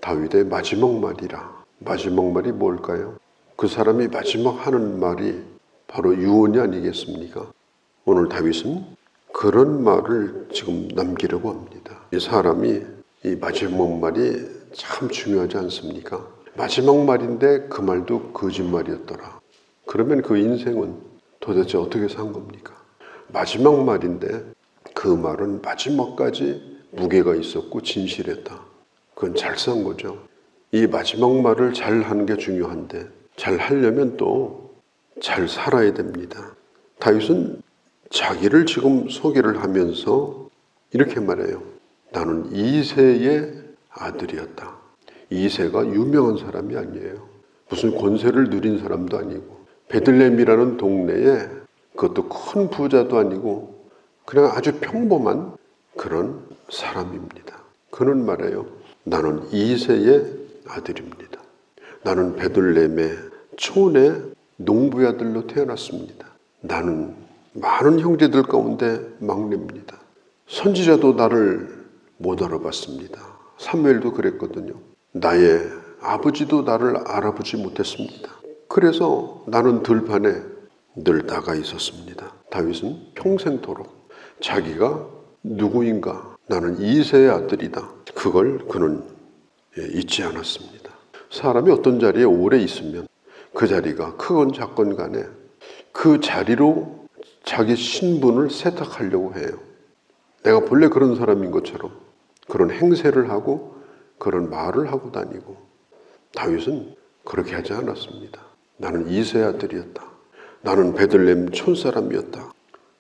다윗의 마지막 말이라. 마지막 말이 뭘까요? 그 사람이 마지막 하는 말이 바로 유언이 아니겠습니까? 오늘 다윗은 그런 말을 지금 남기려고 합니다. 이 사람이 이 마지막 말이 참 중요하지 않습니까? 마지막 말인데 그 말도 거짓말이었더라. 그러면 그 인생은 도대체 어떻게 산 겁니까? 마지막 말인데 그 말은 마지막까지 무게가 있었고 진실했다. 그건 잘 산 거죠. 이 마지막 말을 잘 하는 게 중요한데 잘 하려면 또 잘 살아야 됩니다. 다윗은 자기를 지금 소개를 하면서 이렇게 말해요. 나는 이새의 아들이었다. 이새가 유명한 사람이 아니에요. 무슨 권세를 누린 사람도 아니고 베들레헴이라는 동네에 그것도 큰 부자도 아니고 그냥 아주 평범한 그런 사람입니다. 그는 말해요. 나는 이새의 아들입니다. 나는 베들레헴의 촌의 농부의 아들로 태어났습니다. 나는 많은 형제들 가운데 막내입니다. 선지자도 나를 못 알아봤습니다. 사무엘도 그랬거든요. 나의 아버지도 나를 알아보지 못했습니다. 그래서 나는 들판에 늘 나가 있었습니다. 다윗은 평생토록 자기가 누구인가, 나는 이새의 아들이다. 그걸 그는 잊지 않았습니다. 사람이 어떤 자리에 오래 있으면 그 자리가 크건 작건 간에 그 자리로 자기 신분을 세탁하려고 해요. 내가 본래 그런 사람인 것처럼 그런 행세를 하고 그런 말을 하고 다니고, 다윗은 그렇게 하지 않았습니다. 나는 이새의 아들이었다. 나는 베들레헴 촌사람이었다.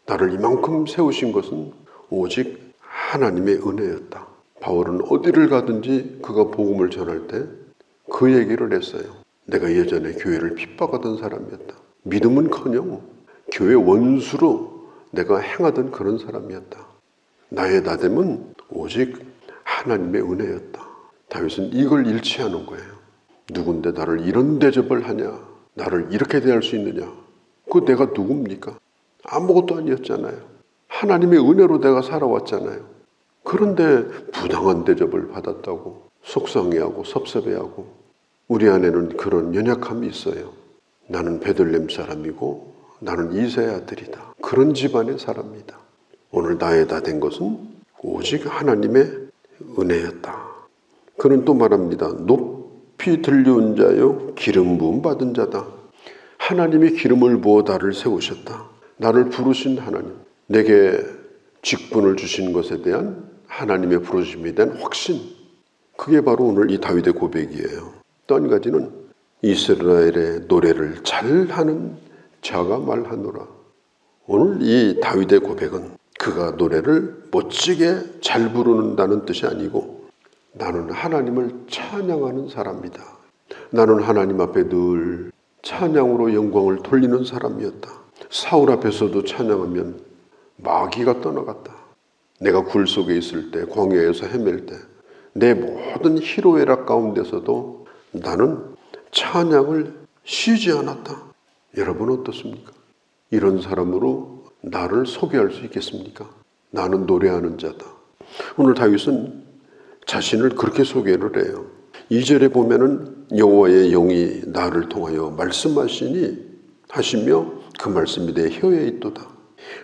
나를 이만큼 세우신 것은 오직 하나님의 은혜였다. 바울은 어디를 가든지 그가 복음을 전할 때 그 얘기를 했어요. 내가 예전에 교회를 핍박하던 사람이었다. 믿음은커녕 교회 원수로 내가 행하던 그런 사람이었다. 나의 나됨은 오직 하나님의 은혜였다. 다윗은 이걸 잃지 않은 거예요. 누군데 나를 이런 대접을 하냐, 나를 이렇게 대할 수 있느냐. 그 내가 누굽니까? 아무것도 아니었잖아요. 하나님의 은혜로 내가 살아왔잖아요. 그런데 부당한 대접을 받았다고 속상해하고 섭섭해하고, 우리 안에는 그런 연약함이 있어요. 나는 베들레헴 사람이고 나는 이새의 아들이다. 그런 집안의 사람이다. 오늘 나의 다 된 것은 오직 하나님의 은혜였다. 그는 또 말합니다. 높이 들려온 자요 기름 부음 받은 자다. 하나님이 기름을 부어 나를 세우셨다. 나를 부르신 하나님, 내게 직분을 주신 것에 대한 하나님의 부르심에 대한 확신, 그게 바로 오늘 이 다윗의 고백이에요. 또 한 가지는 이스라엘의 노래를 잘하는 자가 말하노라. 오늘 이 다윗의 고백은 그가 노래를 멋지게 잘 부르는다는 뜻이 아니고, 나는 하나님을 찬양하는 사람이다. 나는 하나님 앞에 늘 찬양으로 영광을 돌리는 사람이었다. 사울 앞에서도 찬양하면 마귀가 떠나갔다. 내가 굴 속에 있을 때, 광야에서 헤맬 때, 내 모든 희로애락 가운데서도 나는 찬양을 쉬지 않았다. 여러분 어떻습니까? 이런 사람으로 나를 소개할 수 있겠습니까? 나는 노래하는 자다. 오늘 다윗은 자신을 그렇게 소개를 해요. 2절에 보면은 여호와의 영이 나를 통하여 말씀하시니 하시며 그 말씀이 내 혀에 있도다.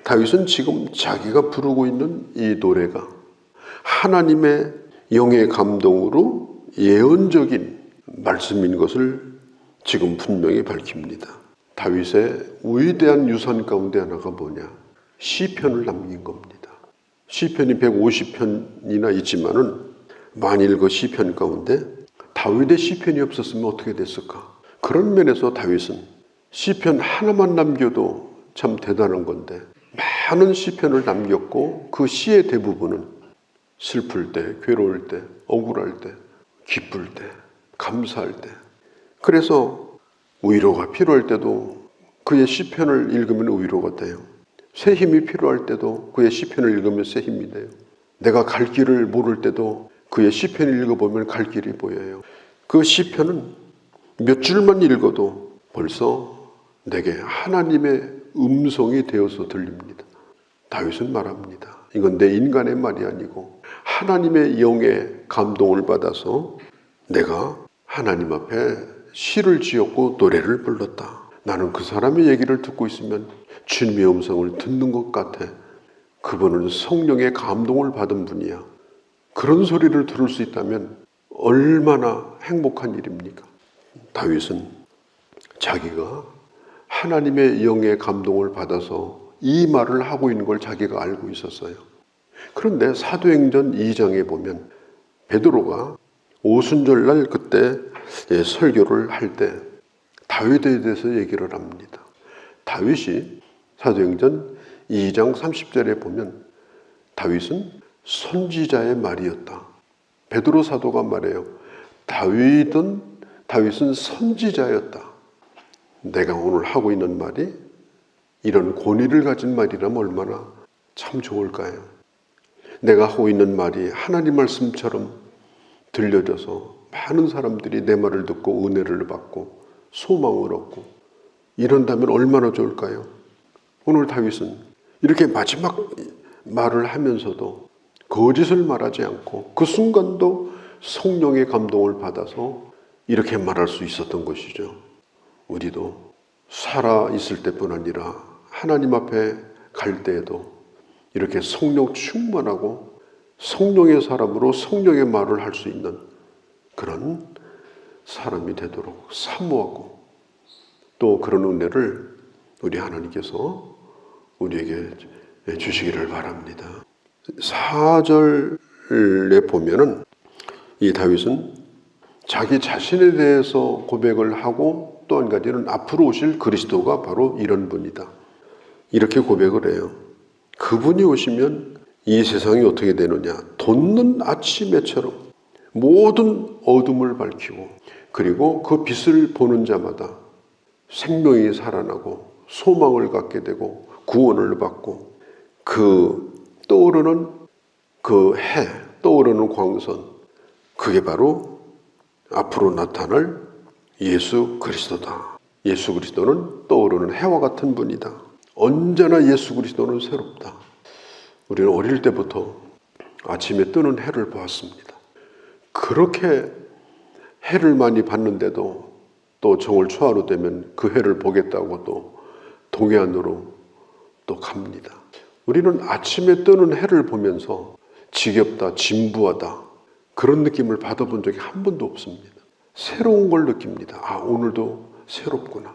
다윗은 지금 자기가 부르고 있는 이 노래가 하나님의 영의 감동으로 예언적인 말씀인 것을 지금 분명히 밝힙니다. 다윗의 위대한 유산 가운데 하나가 뭐냐? 시편을 남긴 겁니다. 시편이 150편이나 있지만은 만일 그 시편 가운데 다윗의 시편이 없었으면 어떻게 됐을까? 그런 면에서 다윗은 시편 하나만 남겨도 참 대단한 건데, 많은 시편을 남겼고 그 시의 대부분은 슬플 때, 괴로울 때, 억울할 때, 기쁠 때, 감사할 때, 그래서 위로가 필요할 때도 그의 시편을 읽으면 위로가 돼요. 새 힘이 필요할 때도 그의 시편을 읽으면 새 힘이 돼요. 내가 갈 길을 모를 때도 그의 시편을 읽어보면 갈 길이 보여요. 그 시편은 몇 줄만 읽어도 벌써 내게 하나님의 음성이 되어서 들립니다. 다윗은 말합니다. 이건 내 인간의 말이 아니고 하나님의 영의 감동을 받아서 내가 하나님 앞에 시를 지었고 노래를 불렀다. 나는 그 사람의 얘기를 듣고 있으면 주님의 음성을 듣는 것 같아. 그분은 성령의 감동을 받은 분이야. 그런 소리를 들을 수 있다면 얼마나 행복한 일입니까? 다윗은 자기가 하나님의 영의 감동을 받아서 이 말을 하고 있는 걸 자기가 알고 있었어요. 그런데 사도행전 2장에 보면 베드로가 오순절날 그때 설교를 할 때 다윗에 대해서 얘기를 합니다. 다윗이 사도행전 2장 30절에 보면 다윗은 선지자의 말이었다. 베드로 사도가 말해요. 다윗은 선지자였다. 내가 오늘 하고 있는 말이 이런 권위를 가진 말이라면 얼마나 참 좋을까요? 내가 하고 있는 말이 하나님 말씀처럼 들려져서 많은 사람들이 내 말을 듣고 은혜를 받고 소망을 얻고 이런다면 얼마나 좋을까요? 오늘 다윗은 이렇게 마지막 말을 하면서도 거짓을 말하지 않고 그 순간도 성령의 감동을 받아서 이렇게 말할 수 있었던 것이죠. 우리도 살아 있을 때뿐 아니라 하나님 앞에 갈 때에도 이렇게 성령 충만하고 성령의 사람으로 성령의 말을 할 수 있는 그런 사람이 되도록 사모하고 또 그런 은혜를 우리 하나님께서 우리에게 주시기를 바랍니다. 4절에 보면은 이 다윗은 자기 자신에 대해서 고백을 하고 또 한 가지는 앞으로 오실 그리스도가 바로 이런 분이다. 이렇게 고백을 해요. 그분이 오시면 이 세상이 어떻게 되느냐. 돋는 아침에처럼 모든 어둠을 밝히고 그리고 그 빛을 보는 자마다 생명이 살아나고 소망을 갖게 되고 구원을 받고 그 떠오르는 그 해, 떠오르는 광선, 그게 바로 앞으로 나타날 예수 그리스도다. 예수 그리스도는 떠오르는 해와 같은 분이다. 언제나 예수 그리스도는 새롭다. 우리는 어릴 때부터 아침에 뜨는 해를 보았습니다. 그렇게 해를 많이 봤는데도 또 정월 초하루 되면 그 해를 보겠다고 또 동해안으로 또 갑니다. 우리는 아침에 뜨는 해를 보면서 지겹다, 진부하다 그런 느낌을 받아본 적이 한 번도 없습니다. 새로운 걸 느낍니다. 아, 오늘도 새롭구나.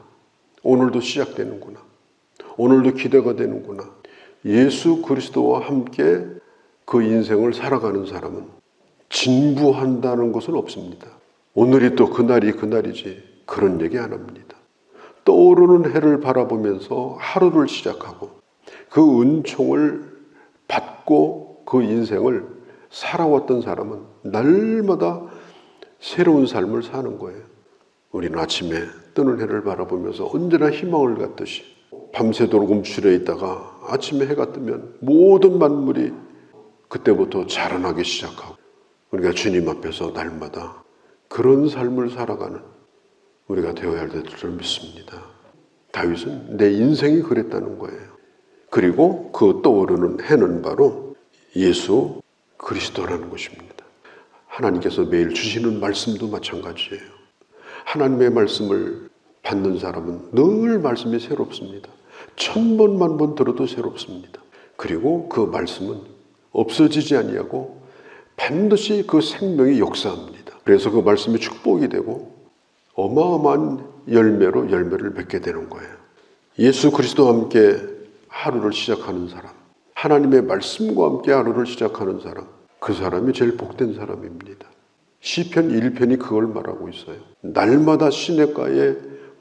오늘도 시작되는구나. 오늘도 기대가 되는구나. 예수 그리스도와 함께 그 인생을 살아가는 사람은 진부한다는 것은 없습니다. 오늘이 또 그날이 그날이지 그런 얘기 안 합니다. 떠오르는 해를 바라보면서 하루를 시작하고 그 은총을 받고 그 인생을 살아왔던 사람은 날마다 새로운 삶을 사는 거예요. 우리는 아침에 뜨는 해를 바라보면서 언제나 희망을 갖듯이 밤새도록 움츠려 있다가 아침에 해가 뜨면 모든 만물이 그때부터 자라나기 시작하고 우리가 주님 앞에서 날마다 그런 삶을 살아가는 우리가 되어야 할 줄 믿습니다. 다윗은 내 인생이 그랬다는 거예요. 그리고 그 떠오르는 해는 바로 예수 그리스도라는 것입니다. 하나님께서 매일 주시는 말씀도 마찬가지예요. 하나님의 말씀을 받는 사람은 늘 말씀이 새롭습니다. 1000번, 10,000번 들어도 새롭습니다. 그리고 그 말씀은 없어지지 아니하고 반드시 그 생명이 역사합니다. 그래서 그 말씀이 축복이 되고 어마어마한 열매로 열매를 맺게 되는 거예요. 예수 그리스도와 함께 하루를 시작하는 사람, 하나님의 말씀과 함께 하루를 시작하는 사람, 그 사람이 제일 복된 사람입니다. 시편 1편이 그걸 말하고 있어요. 날마다 시냇가에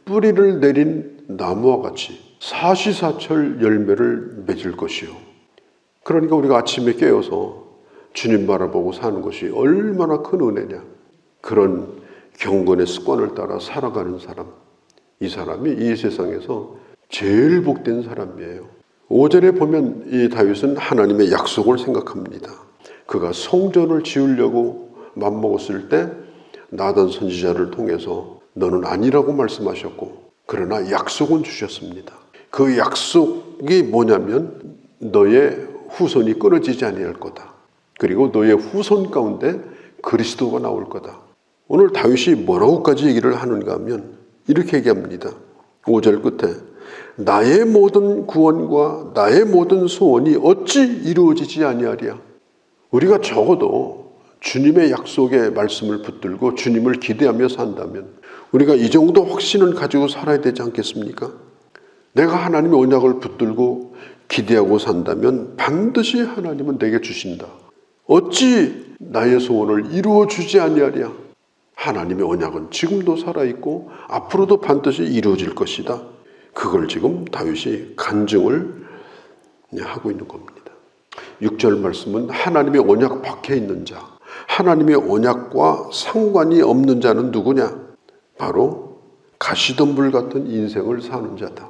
뿌리를 내린 나무와 같이 사시사철 열매를 맺을 것이요. 그러니까 우리가 아침에 깨어서 주님 바라보고 사는 것이 얼마나 큰 은혜냐. 그런 경건의 습관을 따라 살아가는 사람, 이 사람이 이 세상에서 제일 복된 사람이에요. 5절에 보면 이 다윗은 하나님의 약속을 생각합니다. 그가 성전을 지으려고 맘먹었을 때 나단 선지자를 통해서 너는 아니라고 말씀하셨고 그러나 약속은 주셨습니다. 그 약속이 뭐냐면 너의 후손이 끊어지지 아니할 거다. 그리고 너의 후손 가운데 그리스도가 나올 거다. 오늘 다윗이 뭐라고까지 얘기를 하는가 하면 이렇게 얘기합니다. 5절 끝에 나의 모든 구원과 나의 모든 소원이 어찌 이루어지지 아니하랴. 우리가 적어도 주님의 약속의 말씀을 붙들고 주님을 기대하며 산다면 우리가 이 정도 확신을 가지고 살아야 되지 않겠습니까? 내가 하나님의 언약을 붙들고 기대하고 산다면 반드시 하나님은 내게 주신다. 어찌 나의 소원을 이루어 주지 아니하랴. 하나님의 언약은 지금도 살아있고 앞으로도 반드시 이루어질 것이다. 그걸 지금 다윗이 간증을 하고 있는 겁니다. 6절 말씀은 하나님의 언약 밖에 있는 자, 하나님의 언약과 상관이 없는 자는 누구냐? 바로 가시덤불 같은 인생을 사는 자다.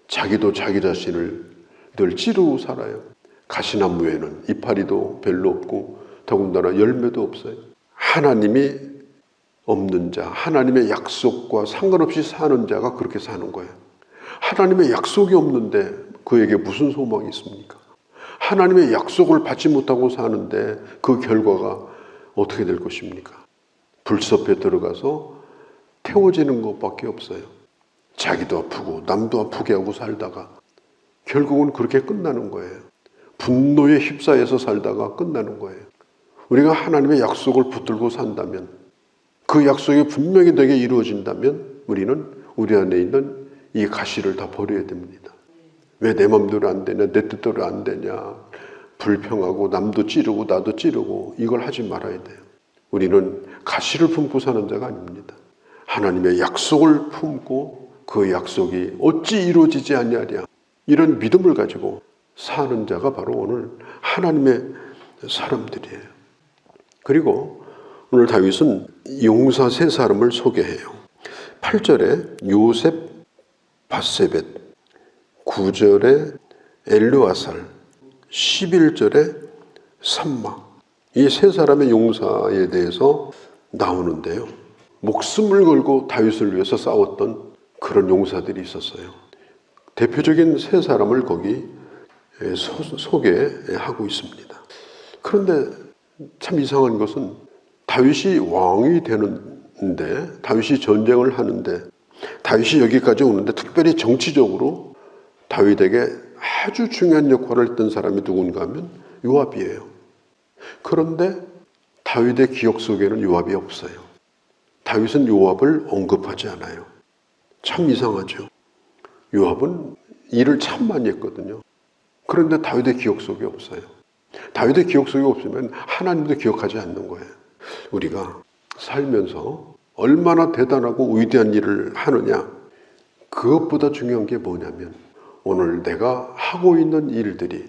자기도 자기 자신을 늘 찌르고 살아요. 가시나무에는 이파리도 별로 없고 더군다나 열매도 없어요. 하나님이 없는 자, 하나님의 약속과 상관없이 사는 자가 그렇게 사는 거예요. 하나님의 약속이 없는데 그에게 무슨 소망이 있습니까? 하나님의 약속을 받지 못하고 사는데 그 결과가 어떻게 될 것입니까? 불섭에 들어가서 태워지는 것밖에 없어요. 자기도 아프고 남도 아프게 하고 살다가 결국은 그렇게 끝나는 거예요. 분노에 휩싸여서 살다가 끝나는 거예요. 우리가 하나님의 약속을 붙들고 산다면 그 약속이 분명히 내게 이루어진다면 우리는 우리 안에 있는 이 가시를 다 버려야 됩니다. 왜 내 맘대로 안 되냐, 내 뜻대로 안 되냐, 불평하고 남도 찌르고 나도 찌르고 이걸 하지 말아야 돼요. 우리는 가시를 품고 사는 자가 아닙니다. 하나님의 약속을 품고 그 약속이 어찌 이루어지지 않냐랴 이런 믿음을 가지고 사는 자가 바로 오늘 하나님의 사람들이에요. 그리고 오늘 다윗은 용사 세 사람을 소개해요. 8절에 요셉 바세벳, 9절에 엘르아살, 11절에 삼마, 이 세 사람의 용사에 대해서 나오는데요. 목숨을 걸고 다윗을 위해서 싸웠던 그런 용사들이 있었어요. 대표적인 세 사람을 거기 소개하고 있습니다. 그런데 참 이상한 것은 다윗이 왕이 되는데, 다윗이 전쟁을 하는데, 다윗이 여기까지 오는데 특별히 정치적으로 다윗에게 아주 중요한 역할을 했던 사람이 누군가 하면 요압이에요. 그런데 다윗의 기억 속에는 요압이 없어요. 다윗은 요압을 언급하지 않아요. 참 이상하죠. 요압은 일을 참 많이 했거든요. 그런데 다윗의 기억 속에 없어요. 다윗의 기억 속에 없으면 하나님도 기억하지 않는 거예요. 우리가 살면서 얼마나 대단하고 위대한 일을 하느냐, 그것보다 중요한 게 뭐냐면 오늘 내가 하고 있는 일들이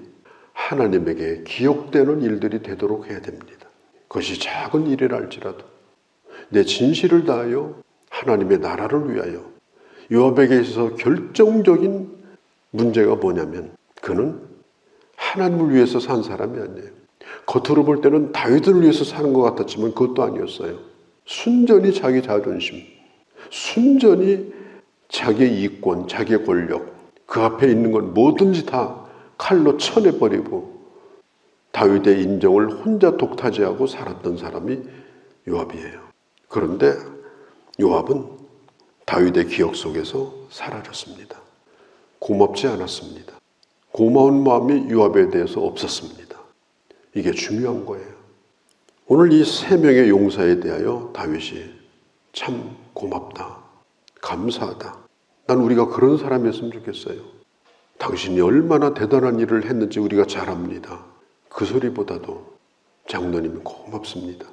하나님에게 기억되는 일들이 되도록 해야 됩니다. 그것이 작은 일이라 할지라도 내 진실을 다하여 하나님의 나라를 위하여. 요압에게 있어서 결정적인 문제가 뭐냐면 그는 하나님을 위해서 산 사람이 아니에요. 겉으로 볼 때는 다윗을 위해서 사는 것 같았지만 그것도 아니었어요. 순전히 자기 자존심, 순전히 자기의 이권, 자기의 권력, 그 앞에 있는 건 뭐든지 다 칼로 쳐내버리고 다윗의 인정을 혼자 독타지하고 살았던 사람이 요압이에요. 그런데 요압은 다윗의 기억 속에서 사라졌습니다. 고맙지 않았습니다. 고마운 마음이 요압에 대해서 없었습니다. 이게 중요한 거예요. 오늘 이 세 명의 용사에 대하여 다윗이 참 고맙다, 감사하다. 난 우리가 그런 사람이었으면 좋겠어요. 당신이 얼마나 대단한 일을 했는지 우리가 잘 압니다. 그 소리보다도 장로님이 고맙습니다.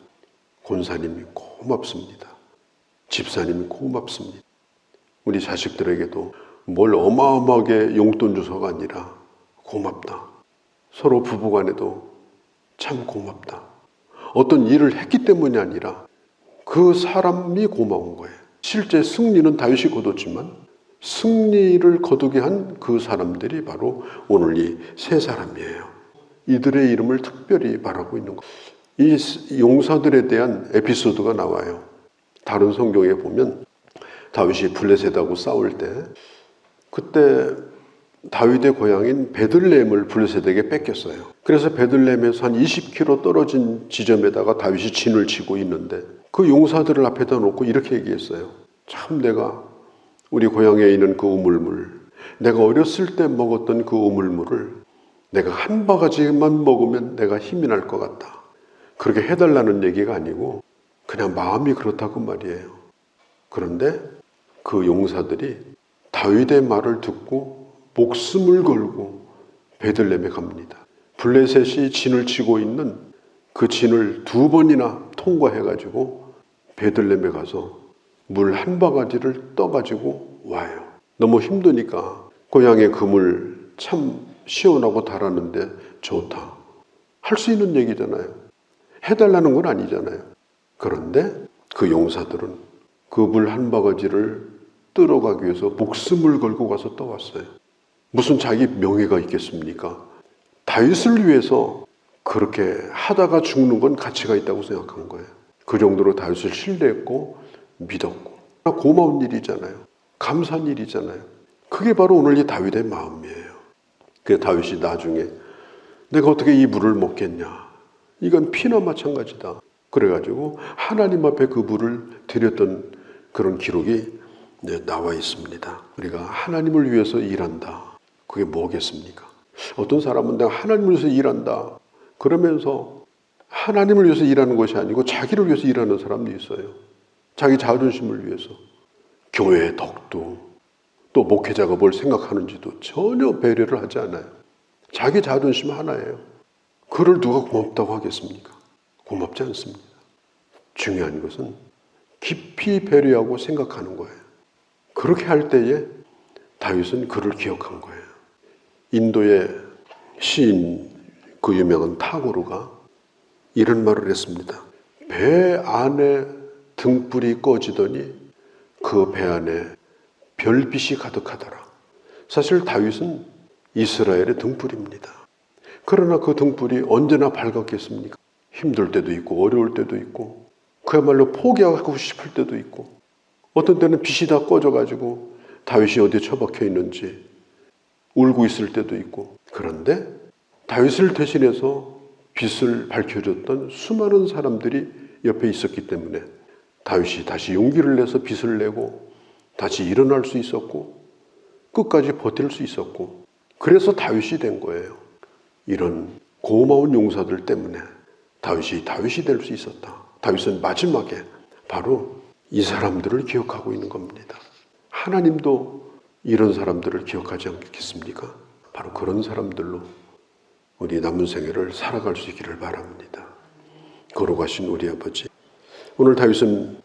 권사님이 고맙습니다. 집사님이 고맙습니다. 우리 자식들에게도 뭘 어마어마하게 용돈 주서가 아니라 고맙다. 서로 부부간에도 참 고맙다. 어떤 일을 했기 때문이 아니라 그 사람이 고마운 거예요. 실제 승리는 다윗이 거뒀지만 승리를 거두게 한 그 사람들이 바로 오늘 이 세 사람이에요. 이들의 이름을 특별히 말하고 있는 거예요. 이 용사들에 대한 에피소드가 나와요. 다른 성경에 보면 다윗이 블레셋하고 싸울 때 그때 다윗의 고향인 베들레헴을 블레셋에게 뺏겼어요. 그래서 베들레헴에서 한 20km 떨어진 지점에다가 다윗이 진을 치고 있는데 그 용사들을 앞에다 놓고 이렇게 얘기했어요. 참 내가 우리 고향에 있는 그 우물물, 내가 어렸을 때 먹었던 그 우물물을 내가 한 바가지만 먹으면 내가 힘이 날 것 같다. 그렇게 해달라는 얘기가 아니고 그냥 마음이 그렇다고 말이에요. 그런데 그 용사들이 다윗의 말을 듣고 목숨을 걸고 베들레헴에 갑니다. 블레셋이 진을 치고 있는 그 진을 2번이나 통과해가지고 베들레헴에 가서 물 한 바가지를 떠가지고 와요. 너무 힘드니까 고향의 그물 참 시원하고 달았는데 좋다. 할 수 있는 얘기잖아요. 해달라는 건 아니잖아요. 그런데 그 용사들은 그 물 한 바가지를 뜨러가기 위해서 목숨을 걸고 가서 떠왔어요. 무슨 자기 명예가 있겠습니까? 다윗을 위해서 그렇게 하다가 죽는 건 가치가 있다고 생각한 거예요. 그 정도로 다윗을 신뢰했고 믿었고 고마운 일이잖아요. 감사한 일이잖아요. 그게 바로 오늘 이 다윗의 마음이에요. 그래서 다윗이 나중에 내가 어떻게 이 물을 먹겠냐. 이건 피나 마찬가지다. 그래가지고 하나님 앞에 그 물을 드렸던 그런 기록이 나와 있습니다. 우리가 하나님을 위해서 일한다. 그게 뭐겠습니까? 어떤 사람은 내가 하나님을 위해서 일한다. 그러면서 하나님을 위해서 일하는 것이 아니고 자기를 위해서 일하는 사람도 있어요. 자기 자존심을 위해서. 교회의 덕도 또 목회자가 뭘 생각하는지도 전혀 배려를 하지 않아요. 자기 자존심 하나예요. 그를 누가 고맙다고 하겠습니까? 고맙지 않습니다. 중요한 것은 깊이 배려하고 생각하는 거예요. 그렇게 할 때에 다윗은 그를 기억한 거예요. 인도의 시인 그 유명한 타고르가 이런 말을 했습니다. 배 안에 등불이 꺼지더니 그 배 안에 별빛이 가득하더라. 사실 다윗은 이스라엘의 등불입니다. 그러나 그 등불이 언제나 밝았겠습니까? 힘들 때도 있고 어려울 때도 있고 그야말로 포기하고 싶을 때도 있고 어떤 때는 빛이 다 꺼져가지고 다윗이 어디에 처박혀 있는지 울고 있을 때도 있고 그런데 다윗을 대신해서 빛을 밝혀줬던 수많은 사람들이 옆에 있었기 때문에 다윗이 다시 용기를 내서 빛을 내고 다시 일어날 수 있었고 끝까지 버틸 수 있었고 그래서 다윗이 된 거예요. 이런 고마운 용사들 때문에 다윗이 될 수 있었다. 다윗은 마지막에 바로 이 사람들을 기억하고 있는 겁니다. 하나님도 이런 사람들을 기억하지 않겠습니까? 바로 그런 사람들로 우리 남은 생애를 살아갈 수 있기를 바랍니다. 걸어가신 우리 아버지, 오늘 다윗은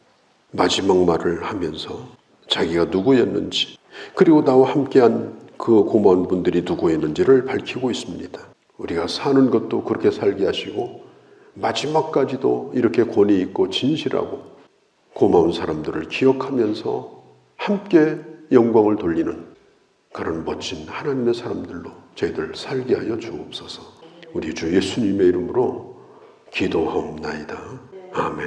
마지막 말을 하면서 자기가 누구였는지 그리고 나와 함께한 그 고마운 분들이 누구였는지를 밝히고 있습니다. 우리가 사는 것도 그렇게 살게 하시고 마지막까지도 이렇게 권위 있고 진실하고 고마운 사람들을 기억하면서 함께 영광을 돌리는 그런 멋진 하나님의 사람들로 저희들 살게 하여 주옵소서. 우리 주 예수님의 이름으로 기도하옵나이다. 아멘.